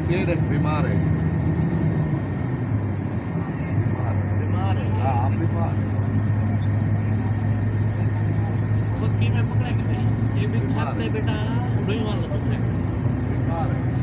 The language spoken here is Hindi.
ये देख बीमार है। बीमार है। हाँ आप बीमार है। बक्की में पकड़े कि नहीं ये भी छत पे बेटा उड़े वाला तो बीमार है।